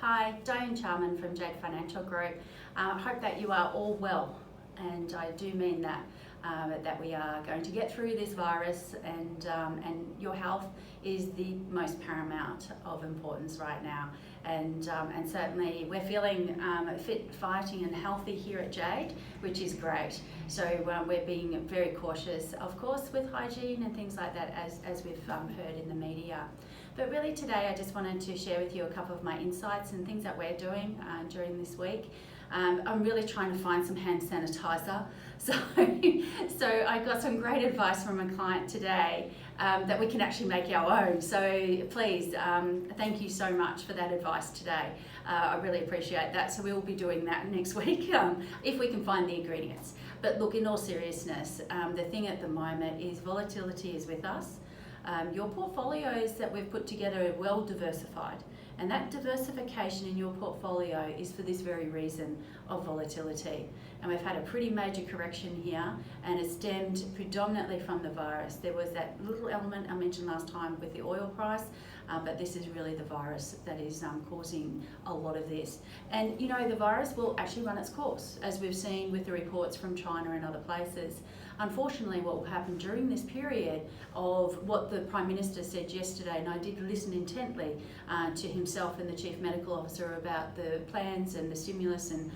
Hi, Diane Charman from Jade Financial Group. I hope that you are all well, and I do mean that. That we are going to get through this virus, and your health is the most paramount of importance right now. And certainly we're feeling fit, fighting and healthy here at Jade, which is great. So we're being very cautious, of course, with hygiene and things like that, as we've heard in the media. But really today I just wanted to share with you a couple of my insights and things that we're doing during this week. I'm really trying to find some hand sanitizer. So I got some great advice from a client today that we can actually make our own. So please, thank you so much for that advice today. I really appreciate that. So we'll be doing that next week if we can find the ingredients. But look, in all seriousness, the thing at the moment is volatility is with us. Your portfolios that we've put together are well diversified. And that diversification in your portfolio is for this very reason of volatility. And we've had a pretty major correction here, and it stemmed predominantly from the virus. There was that little element I mentioned last time with the oil price, but this is really the virus that is causing a lot of this. And you know, the virus will actually run its course, as we've seen with the reports from China and other places. Unfortunately, what will happen during this period of what the Prime Minister said yesterday, and I did listen intently to himself and the Chief Medical Officer about the plans and the stimulus and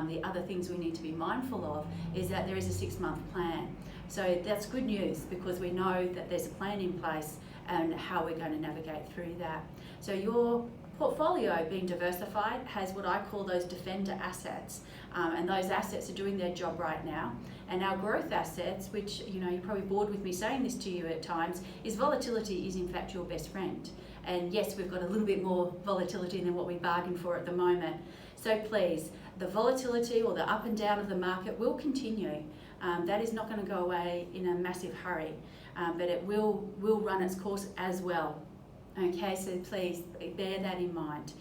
the other things we need to be mindful of, is that there is a 6-month plan. So that's good news, because we know that there's a plan in place and how we're going to navigate through that. So your portfolio being diversified has what I call those defender assets, and those assets are doing their job right now. And our growth assets, which you're probably bored with me saying this to you at times, is volatility is in fact your best friend. And yes, we've got a little bit more volatility than what we bargained for at the moment. So please, the volatility or the up and down of the market will continue. That is not going to go away in a massive hurry, but it will run its course as well. Okay, so please bear that in mind.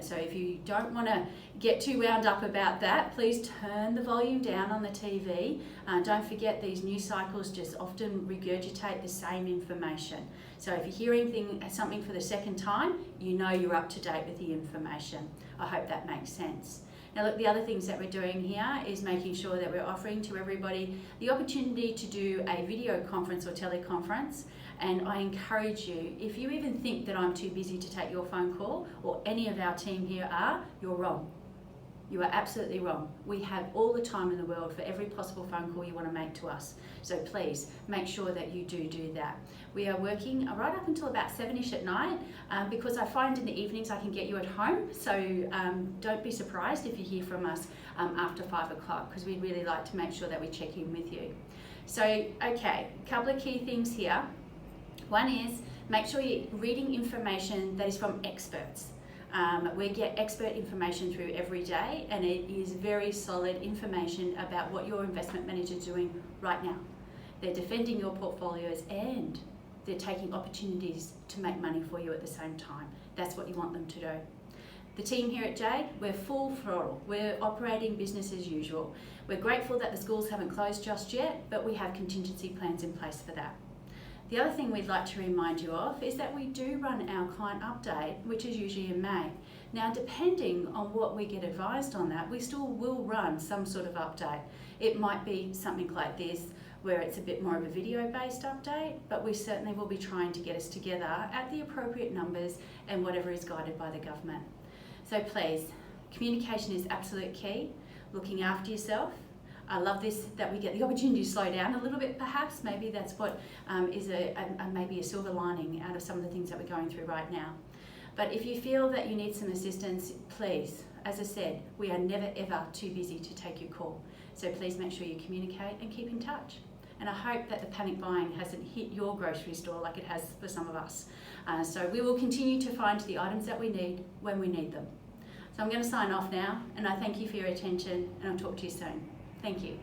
So if you don't want to get too wound up about that, please turn the volume down on the TV. Don't forget, these news cycles just often regurgitate the same information. So if you're hearing something for the second time, you know you're up to date with the information. I hope that makes sense. Now look, the other things that we're doing here is making sure that we're offering to everybody the opportunity to do a video conference or teleconference. And I encourage you, if you even think that I'm too busy to take your phone call, or any of our team here are, you're wrong. You are absolutely wrong. We have all the time in the world for every possible phone call you want to make to us. So please make sure that you do that. We are working right up until about 7ish at night, because I find in the evenings I can get you at home. So don't be surprised if you hear from us after 5 o'clock, because we'd really like to make sure that we check in with you. So, okay, a couple of key things here. One is, make sure you're reading information that is from experts. We get expert information through every day, and it is very solid information about what your investment manager is doing right now. They're defending your portfolios, and they're taking opportunities to make money for you at the same time. That's what you want them to do. The team here at Jade, we're full throttle. We're operating business as usual. We're grateful that the schools haven't closed just yet, but we have contingency plans in place for that. The other thing we'd like to remind you of is that we do run our client update, which is usually in May. Now, depending on what we get advised on that, we still will run some sort of update. It might be something like this, where it's a bit more of a video-based update, but we certainly will be trying to get us together at the appropriate numbers and whatever is guided by the government. So please, communication is absolute key. Looking after yourself. I love this, that we get the opportunity to slow down a little bit, perhaps. Maybe that's what is maybe a silver lining out of some of the things that we're going through right now. But if you feel that you need some assistance, please, as I said, we are never ever too busy to take your call. So please make sure you communicate and keep in touch. And I hope that the panic buying hasn't hit your grocery store like it has for some of us. So we will continue to find the items that we need when we need them. So I'm going to sign off now, and I thank you for your attention, and I'll talk to you soon. Thank you.